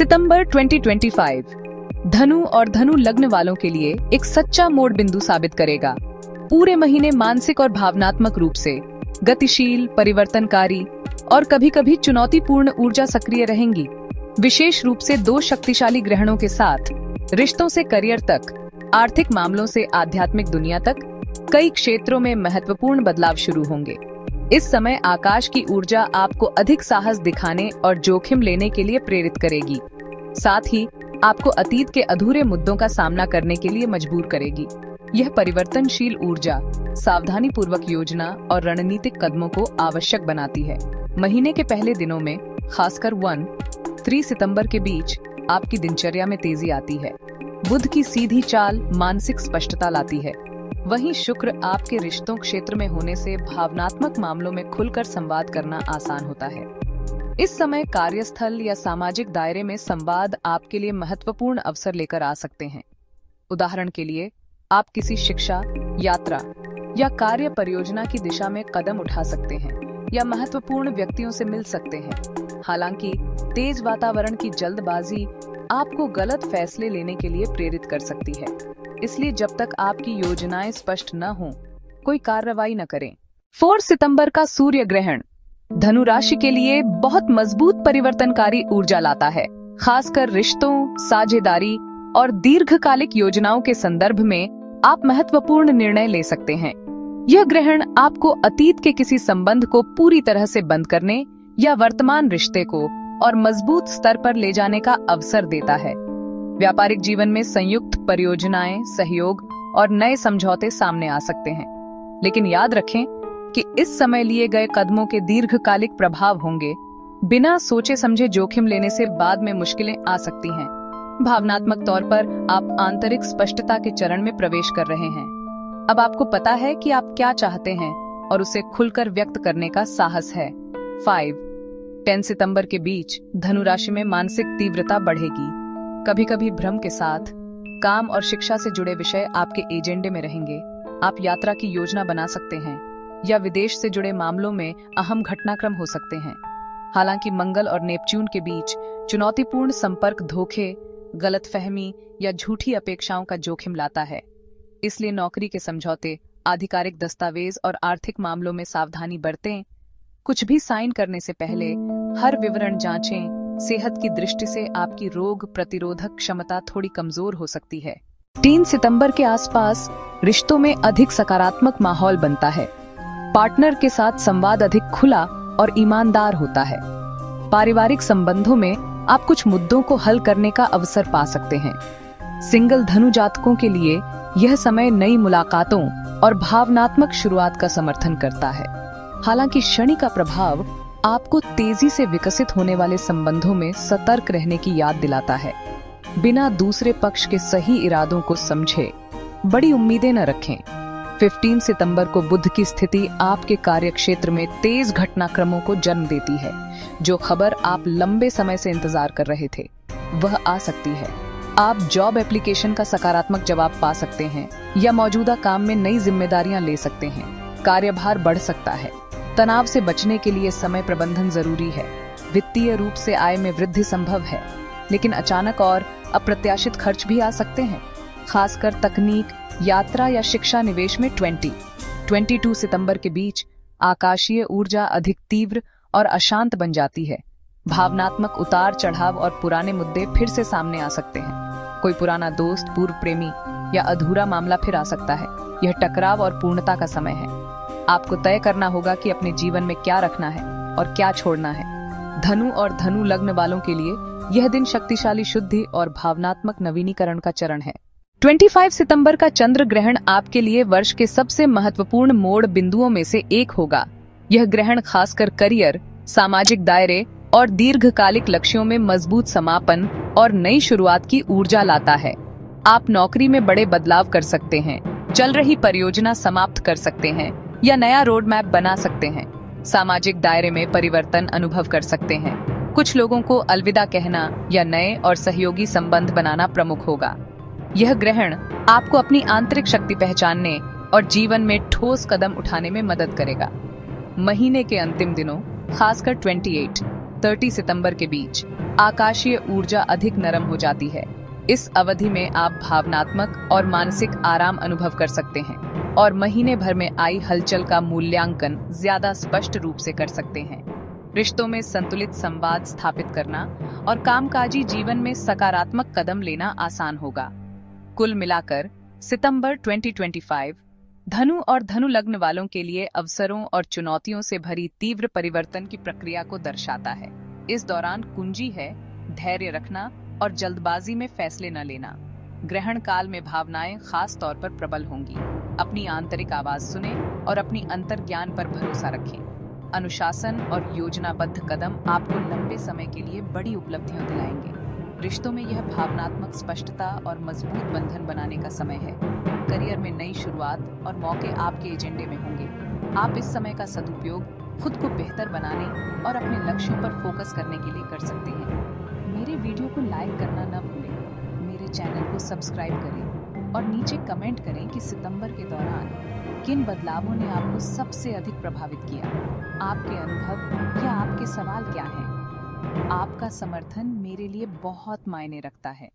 सितंबर 2025 धनु और धनु लग्न वालों के लिए एक सच्चा मोड़ बिंदु साबित करेगा। पूरे महीने मानसिक और भावनात्मक रूप से गतिशील, परिवर्तनकारी और कभी-कभी चुनौतीपूर्ण ऊर्जा सक्रिय रहेंगी। विशेष रूप से दो शक्तिशाली ग्रहणों के साथ रिश्तों से करियर तक, आर्थिक मामलों से आध्यात्मिक दुनिया तक कई क्षेत्रों में महत्वपूर्ण बदलाव शुरू होंगे। इस समय आकाश की ऊर्जा आपको अधिक साहस दिखाने और जोखिम लेने के लिए प्रेरित करेगी। साथ ही आपको अतीत के अधूरे मुद्दों का सामना करने के लिए मजबूर करेगी। यह परिवर्तनशील ऊर्जा सावधानी पूर्वक योजना और रणनीतिक कदमों को आवश्यक बनाती है। महीने के पहले दिनों में खासकर 1-3 सितंबर के बीच आपकी दिनचर्या में तेजी आती है। बुध की सीधी चाल मानसिक स्पष्टता लाती है। वहीं शुक्र आपके रिश्तों क्षेत्र में होने से भावनात्मक मामलों में खुलकर संवाद करना आसान होता है। इस समय कार्यस्थल या सामाजिक दायरे में संवाद आपके लिए महत्वपूर्ण अवसर लेकर आ सकते हैं। उदाहरण के लिए, आप किसी शिक्षा, यात्रा या कार्य परियोजना की दिशा में कदम उठा सकते हैं या महत्वपूर्ण व्यक्तियों से मिल सकते हैं। हालांकि तेज वातावरण की जल्दबाजी आपको गलत फैसले लेने के लिए प्रेरित कर सकती है, इसलिए जब तक आपकी योजनाएं स्पष्ट न हों, कोई कार्रवाई न करें। 4 सितंबर का सूर्य ग्रहण धनु राशि के लिए बहुत मजबूत परिवर्तनकारी ऊर्जा लाता है। खासकर रिश्तों, साझेदारी और दीर्घकालिक योजनाओं के संदर्भ में आप महत्वपूर्ण निर्णय ले सकते हैं। यह ग्रहण आपको अतीत के किसी संबंध को पूरी तरह से बंद करने या वर्तमान रिश्ते को और मजबूत स्तर पर ले जाने का अवसर देता है। व्यापारिक जीवन में संयुक्त परियोजनाएं, सहयोग और नए समझौते सामने आ सकते हैं, लेकिन याद रखें कि इस समय लिए गए कदमों के दीर्घकालिक प्रभाव होंगे। बिना सोचे समझे जोखिम लेने से बाद में मुश्किलें आ सकती हैं। भावनात्मक तौर पर आप आंतरिक स्पष्टता के चरण में प्रवेश कर रहे हैं। अब आपको पता है कि आप क्या चाहते हैं और उसे खुलकर व्यक्त करने का साहस है। 5-10 सितंबर के बीच धनु राशि में मानसिक तीव्रता बढ़ेगी। कभी कभी भ्रम के साथ काम और शिक्षा से जुड़े विषय आपके एजेंडे में रहेंगे। आप यात्रा की योजना बना सकते हैं या विदेश से जुड़े मामलों में अहम घटनाक्रम हो सकते हैं। हालांकि मंगल और नेपच्यून के बीच चुनौतीपूर्ण संपर्क धोखे, गलतफहमी या झूठी अपेक्षाओं का जोखिम लाता है। इसलिए नौकरी के समझौते, आधिकारिक दस्तावेज और आर्थिक मामलों में सावधानी बरतें। कुछ भी साइन करने से पहले हर विवरण जांचें। सेहत की दृष्टि से आपकी रोग प्रतिरोधक क्षमता थोड़ी कमजोर हो सकती है। 3 सितंबर के आसपास रिश्तों में अधिक सकारात्मक माहौल बनता है। पार्टनर के साथ संवाद अधिक खुला और ईमानदार होता है। पारिवारिक संबंधों में आप कुछ मुद्दों को हल करने का अवसर पा सकते हैं। सिंगल धनु जातकों के लिए यह समय नई मुलाकातों और भावनात्मक शुरुआत का समर्थन करता है। हालांकि शनि का प्रभाव आपको तेजी से विकसित होने वाले संबंधों में सतर्क रहने की याद दिलाता है। बिना दूसरे पक्ष के सही इरादों को समझे बड़ी उम्मीदें न रखें। 15 सितंबर को बुध की स्थिति आपके कार्यक्षेत्र में तेज घटनाक्रमों को जन्म देती है। जो खबर आप लंबे समय से इंतजार कर रहे थे, वह आ सकती है। आप जॉब एप्लीकेशन का सकारात्मक जवाब पा सकते हैं या मौजूदा काम में नई जिम्मेदारियां ले सकते हैं। कार्यभार बढ़ सकता है। तनाव से बचने के लिए समय प्रबंधन जरूरी है। वित्तीय रूप से आय में वृद्धि संभव है, लेकिन अचानक और अप्रत्याशित खर्च भी आ सकते हैं। खासकर तकनीक, यात्रा या शिक्षा निवेश में 20-22 सितंबर के बीच आकाशीय ऊर्जा अधिक तीव्र और अशांत बन जाती है। भावनात्मक उतार चढ़ाव और पुराने मुद्दे फिर से सामने आ सकते हैं। कोई पुराना दोस्त, पूर्व प्रेमी या अधूरा मामला फिर आ सकता है। यह टकराव और पूर्णता का समय है। आपको तय करना होगा कि अपने जीवन में क्या रखना है और क्या छोड़ना है। धनु और धनु लग्न वालों के लिए यह दिन शक्तिशाली शुद्धि और भावनात्मक नवीनीकरण का चरण है। 25 सितंबर का चंद्र ग्रहण आपके लिए वर्ष के सबसे महत्वपूर्ण मोड़ बिंदुओं में से एक होगा। यह ग्रहण खासकर करियर, सामाजिक दायरे और दीर्घकालिक लक्ष्यों में मजबूत समापन और नई शुरुआत की ऊर्जा लाता है। आप नौकरी में बड़े बदलाव कर सकते हैं, चल रही परियोजना समाप्त कर सकते हैं या नया रोड मैप बना सकते हैं। सामाजिक दायरे में परिवर्तन अनुभव कर सकते हैं। कुछ लोगों को अलविदा कहना या नए और सहयोगी संबंध बनाना प्रमुख होगा। यह ग्रहण आपको अपनी आंतरिक शक्ति पहचानने और जीवन में ठोस कदम उठाने में मदद करेगा। महीने के अंतिम दिनों, खासकर 30 सितंबर के बीच आकाशीय ऊर्जा अधिक नरम हो जाती है। इस अवधि में आप भावनात्मक और मानसिक आराम अनुभव कर सकते हैं और महीने भर में आई हलचल का मूल्यांकन ज्यादा स्पष्ट रूप से कर सकते हैं। रिश्तों में संतुलित संवाद स्थापित करना और कामकाजी जीवन में सकारात्मक कदम लेना आसान होगा। कुल मिलाकर सितंबर 2025 धनु और धनु लग्न वालों के लिए अवसरों और चुनौतियों से भरी तीव्र परिवर्तन की प्रक्रिया को दर्शाता है। इस दौरान कुंजी है धैर्य रखना और जल्दबाजी में फैसले न लेना। ग्रहण काल में भावनाएं खास तौर पर प्रबल होंगी। अपनी आंतरिक आवाज सुने और अपनी अंतर्ज्ञान पर भरोसा रखें। अनुशासन और योजनाबद्ध कदम आपको लंबे समय के लिए बड़ी उपलब्धियां दिलाएंगे। रिश्तों में यह भावनात्मक स्पष्टता और मजबूत बंधन बनाने का समय है। करियर में नई शुरुआत और मौके आपके एजेंडे में होंगे। आप इस समय का सदुपयोग खुद को बेहतर बनाने और अपने लक्ष्यों पर फोकस करने के लिए कर सकते हैं। मेरे वीडियो को लाइक करना न भूलें, मेरे चैनल को सब्सक्राइब करें और नीचे कमेंट करें कि सितंबर के दौरान किन बदलावों ने आपको सबसे अधिक प्रभावित किया। आपके अनुभव या आपके सवाल क्या हैं? आपका समर्थन मेरे लिए बहुत मायने रखता है।